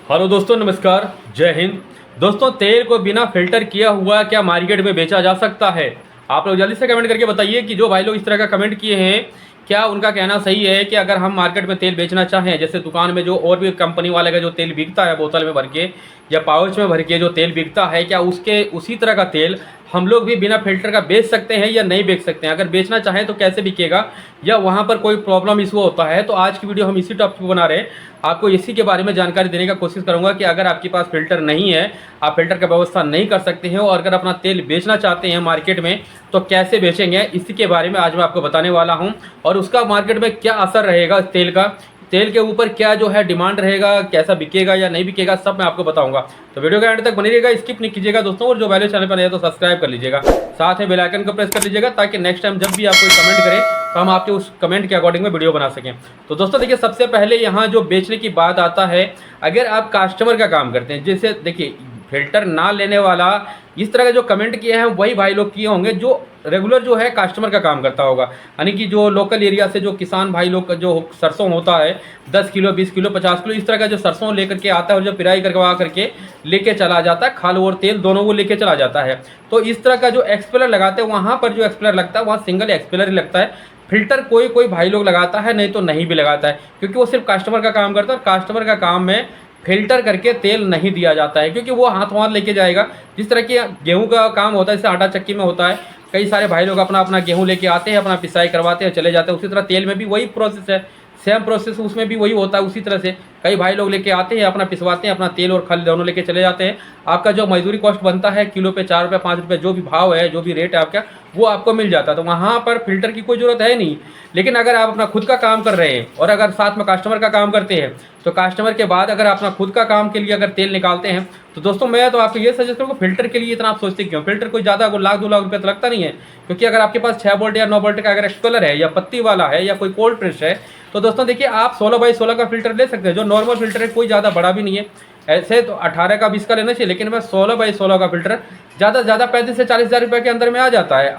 Hello दोस्तों, नमस्कार, जय हिंद। दोस्तों, तेल को बिना फिल्टर किया हुआ क्या मार्केट में बेचा जा सकता है? आप लोग जल्दी से कमेंट करके बताइए कि जो भाई लोग इस तरह का कमेंट किए हैं, क्या उनका कहना सही है कि अगर हम मार्केट में तेल बेचना चाहें, जैसे दुकान में जो और भी कंपनी वाले का जो तेल बिकता है बोतल में भर के या पाउच में भर के जो तेल बिकता है, क्या उसके उसी तरह का तेल हम लोग भी बिना फिल्टर का बेच सकते हैं या नहीं बेच सकते हैं? अगर बेचना चाहें तो कैसे बिकेगा, या वहाँ पर कोई प्रॉब्लम इशू होता है? तो आज की वीडियो हम इसी टॉपिक पर बना रहे हैं। आपको इसी के बारे में जानकारी देने का कोशिश करूंगा कि अगर आपके पास फ़िल्टर नहीं है, आप फ़िल्टर का व्यवस्था नहीं कर सकते हैं और अगर अपना तेल बेचना चाहते हैं मार्केट में, तो कैसे बेचेंगे, इसी के बारे में आज मैं आपको बताने वाला हूं। और उसका मार्केट में क्या असर रहेगा तेल का, तेल के ऊपर क्या जो है डिमांड रहेगा, कैसा बिकेगा या नहीं बिकेगा, सब मैं आपको बताऊंगा। तो वीडियो का एंड तक बनी रहिएगा, स्किप नहीं कीजिएगा दोस्तों। और जो पहले चैनल पर है तो सब्सक्राइब कर लीजिएगा, साथ में बेल आइकन को प्रेस कर लीजिएगा, ताकि नेक्स्ट टाइम जब भी आप कोई कमेंट करें तो हम आपके उस कमेंट के अकॉर्डिंग में वीडियो बना सकें। तो दोस्तों देखिए, सबसे पहले यहाँ जो बेचने की बात आता है, अगर आप कस्टमर का काम करते हैं, जैसे देखिए फिल्टर ना लेने वाला, इस तरह के जो कमेंट किए हैं वही भाई लोग किए होंगे जो रेगुलर जो है कस्टमर का काम करता होगा। यानी कि जो लोकल एरिया से जो किसान भाई लोग का जो सरसों होता है 10 किलो 20 किलो 50 किलो इस तरह का जो सरसों लेकर के आता है और जो पिराई करवा करके लेके चला जाता है, खाल और तेल दोनों वो लेके चला जाता है। तो इस तरह का जो एक्सपेलर लगाते हैं, वहाँ पर जो एक्सपेलर लगता है वहाँ सिंगल एक्सपेलर ही लगता है। फिल्टर कोई कोई भाई लोग लगाता है, नहीं तो नहीं भी लगाता है, क्योंकि वो सिर्फ कस्टमर का काम करता है और कस्टमर का काम में फिल्टर करके तेल नहीं दिया जाता है, क्योंकि वो हाथ वहाँ लेके जाएगा। जिस तरह के गेहूं का काम होता है, जैसे आटा चक्की में होता है, कई सारे भाई लोग अपना अपना गेहूं लेके आते हैं, अपना पिसाई करवाते हैं, चले जाते हैं। उसी तरह तेल में भी वही प्रोसेस है, सेम प्रोसेस उसमें भी वही होता है। उसी तरह से कई भाई लोग लेके आते हैं, अपना पिसवाते हैं, अपना तेल और खल दोनों लेके चले जाते हैं। आपका जो मजदूरी कॉस्ट बनता है किलो पे 4 रुपये 5 रुपये, जो भी भाव है, जो भी रेट है आपका, वो आपको मिल जाता है। तो वहाँ पर फिल्टर की कोई ज़रूरत है नहीं। लेकिन अगर आप अपना खुद का काम कर रहे हैं और अगर साथ में कस्टमर का काम करते हैं, तो कस्टमर के बाद अगर अपना खुद का काम के लिए अगर तेल निकालते हैं, तो दोस्तों मैं तो आपको ये सजेस्ट करूँगा, फिल्टर के लिए इतना आप सोचते क्यों? फिल्टर कोई ज़्यादा लाख 2 लाख रुपये तो लगता नहीं है, क्योंकि अगर आपके पास 6 वोल्ट या 9 वोल्ट का अगर एक्सपेलर है या पत्ती वाला है या कोई कोल्ड प्रेस है, तो दोस्तों देखिए आप 16 बाई 16 का फिल्टर ले सकते हैं, जो नॉर्मल फिल्टर है, कोई ज़्यादा बड़ा भी नहीं है। ऐसे तो 18 का 20 का लेना चाहिए, लेकिन मैं 16 बाई 16 का फिल्टर ज़्यादा से ज़्यादा 35 से 40 हज़ार रुपये के अंदर में आ जाता है।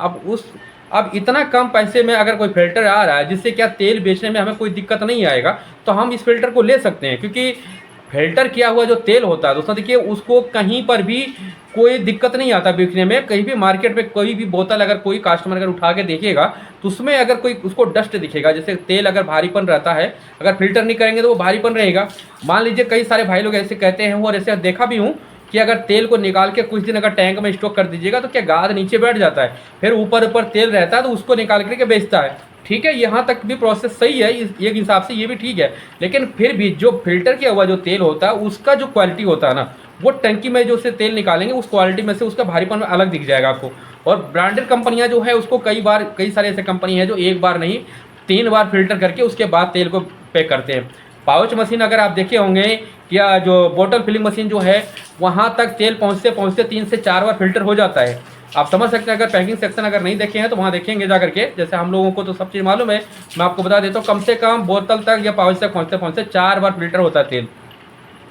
अब इतना कम पैसे में अगर कोई फिल्टर आ रहा है जिससे क्या तेल बेचने में हमें कोई दिक्कत नहीं आएगा, तो हम इस फिल्टर को ले सकते हैं। क्योंकि फिल्टर किया हुआ जो तेल होता है दोस्तों देखिए, उसको कहीं पर भी कोई दिक्कत नहीं आता बिकने में। कहीं भी मार्केट में कोई भी बोतल अगर कोई कस्टमर अगर उठा के देखेगा, तो उसमें अगर कोई उसको डस्ट दिखेगा, जैसे तेल अगर भारीपन रहता है, अगर फिल्टर नहीं करेंगे तो वो भारीपन रहेगा। मान लीजिए कई सारे भाई लोग ऐसे कहते हैं, और ऐसे देखा भी हूँ कि अगर तेल को निकाल के कुछ दिन अगर टैंक में स्टॉक कर दीजिएगा, तो क्या गाद नीचे बैठ जाता है, फिर ऊपर ऊपर तेल रहता है, तो उसको निकाल करके बेचता है। ठीक है, यहाँ तक भी प्रोसेस सही है, एक हिसाब से ये भी ठीक है। लेकिन फिर भी जो फिल्टर किया हुआ जो तेल होता है, उसका जो क्वालिटी होता है ना, वो टंकी में जो से तेल निकालेंगे उस क्वालिटी में से उसका भारीपन अलग दिख जाएगा आपको। और ब्रांडेड कंपनियां जो है उसको कई सारे ऐसे कंपनी है जो एक बार नहीं 3 बार फिल्टर करके उसके बाद तेल को पैक करते हैं। पाउच मशीन अगर आप देखे होंगे, या जो बोतल फिलिंग मशीन जो है, वहाँ तक तेल पहुँचते पहुँचते 3 से 4 बार फिल्टर हो जाता है। आप समझ सकते हैं। अगर पैकिंग सेक्शन अगर नहीं देखे हैं तो वहाँ देखेंगे जा करके, जैसे हम लोगों को तो सब चीज़ मालूम है, मैं आपको बता देता हूँ, कम से कम बोतल तक या पाउच तक पहुँचते पहुँचते 4 बार फिल्टर होता है तेल।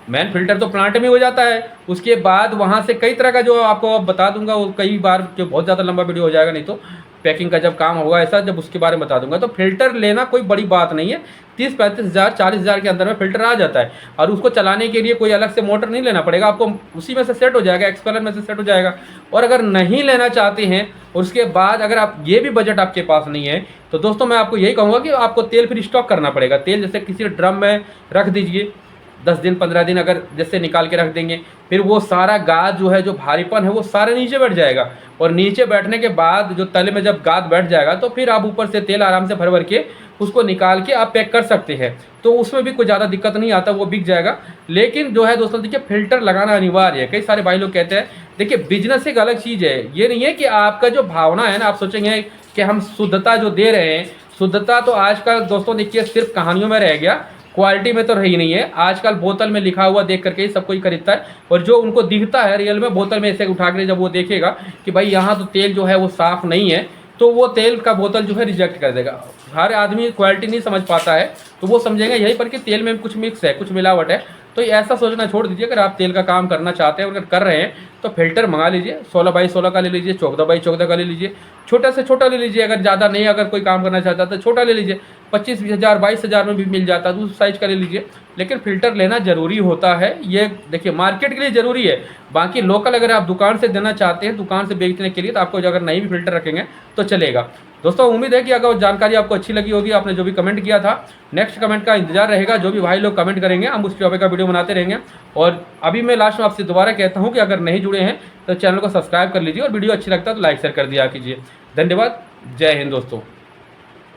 मेन फिल्टर तो प्लांट में हो जाता है, उसके बाद वहाँ से कई तरह का जो आपको बता दूंगा, वो कई बार जो बहुत ज़्यादा लंबा वीडियो हो जाएगा, नहीं तो पैकिंग का जब काम होगा ऐसा, जब उसके बारे में बता दूंगा। तो फिल्टर लेना कोई बड़ी बात नहीं है, 30-35 हज़ार 40 हज़ार के अंदर में फिल्टर आ जाता है। और उसको चलाने के लिए कोई अलग से मोटर नहीं लेना पड़ेगा आपको, उसी में से सेट हो जाएगा, एक्सपेलर में से सेट हो जाएगा। और अगर नहीं लेना चाहते हैं, उसके बाद अगर आप ये भी बजट आपके पास नहीं है, तो दोस्तों मैं आपको यही कहूँगा कि आपको तेल फिर स्टॉक करना पड़ेगा। तेल जैसे किसी ड्रम में रख दीजिए, 10 दिन 15 दिन अगर जैसे निकाल के रख देंगे, फिर वो सारा गाद जो है, जो भारीपन है, वो सारे नीचे बैठ जाएगा। और नीचे बैठने के बाद जो तले में जब गाद बैठ जाएगा, तो फिर आप ऊपर से तेल आराम से भर भर के उसको निकाल के आप पैक कर सकते हैं। तो उसमें भी कोई ज़्यादा दिक्कत नहीं आता, वो बिक जाएगा। लेकिन जो है दोस्तों देखिए, फिल्टर लगाना अनिवार्य है। कई सारे भाई लोग कहते हैं, देखिए बिजनेस एक अलग चीज़ है, ये नहीं है कि आपका जो भावना है ना, आप सोचेंगे कि हम शुद्धता जो दे रहे हैं, शुद्धता तो आजकल दोस्तों देखिए सिर्फ कहानियों में रह गया, क्वालिटी में तो रही नहीं है। आजकल बोतल में लिखा हुआ देख करके ही सब कोई खरीदता है, और जो उनको दिखता है रियल में बोतल में ऐसे उठा कर जब वो देखेगा कि भाई यहाँ तो तेल जो है वो साफ़ नहीं है, तो वो तेल का बोतल जो है रिजेक्ट कर देगा। हर आदमी क्वालिटी नहीं समझ पाता है, तो वो समझेंगे यहीं पर कि तेल में कुछ मिक्स है, कुछ मिलावट है। तो ऐसा सोचना छोड़ दीजिए। अगर आप तेल का काम करना चाहते हैं, अगर कर रहे हैं, तो फिल्टर मंगा लीजिए, 16 बाई 16 का ले लीजिए, 14 बाई 14 का ले लीजिए, छोटा से छोटा ले लीजिए। अगर ज़्यादा नहीं, अगर कोई काम करना चाहता है तो छोटा ले लीजिए, 25-20 हज़ार 22 हज़ार में भी मिल जाता है, तो उस साइज़ का ले लीजिए। लेकिन फ़िल्टर लेना ज़रूरी होता है, ये देखिए मार्केट के लिए ज़रूरी है। बाकी लोकल अगर आप दुकान से देना चाहते हैं, दुकान से बेचने के लिए, तो आपको अगर नहीं भी फ़िल्टर रखेंगे तो चलेगा। दोस्तों उम्मीद है कि अगर जानकारी आपको अच्छी लगी होगी, आपने जो भी कमेंट किया था, नेक्स्ट कमेंट का इंतजार रहेगा। जो भी भाई लोग कमेंट करेंगे हम उस टॉपिक का वीडियो बनाते रहेंगे। और अभी मैं लास्ट में आपसे दोबारा कहता हूँ कि अगर नहीं जुड़े हैं तो चैनल को सब्सक्राइब कर लीजिए और वीडियो अच्छी लगता है तो लाइक शेयर कर दिया कीजिए। धन्यवाद। जय हिंद दोस्तों।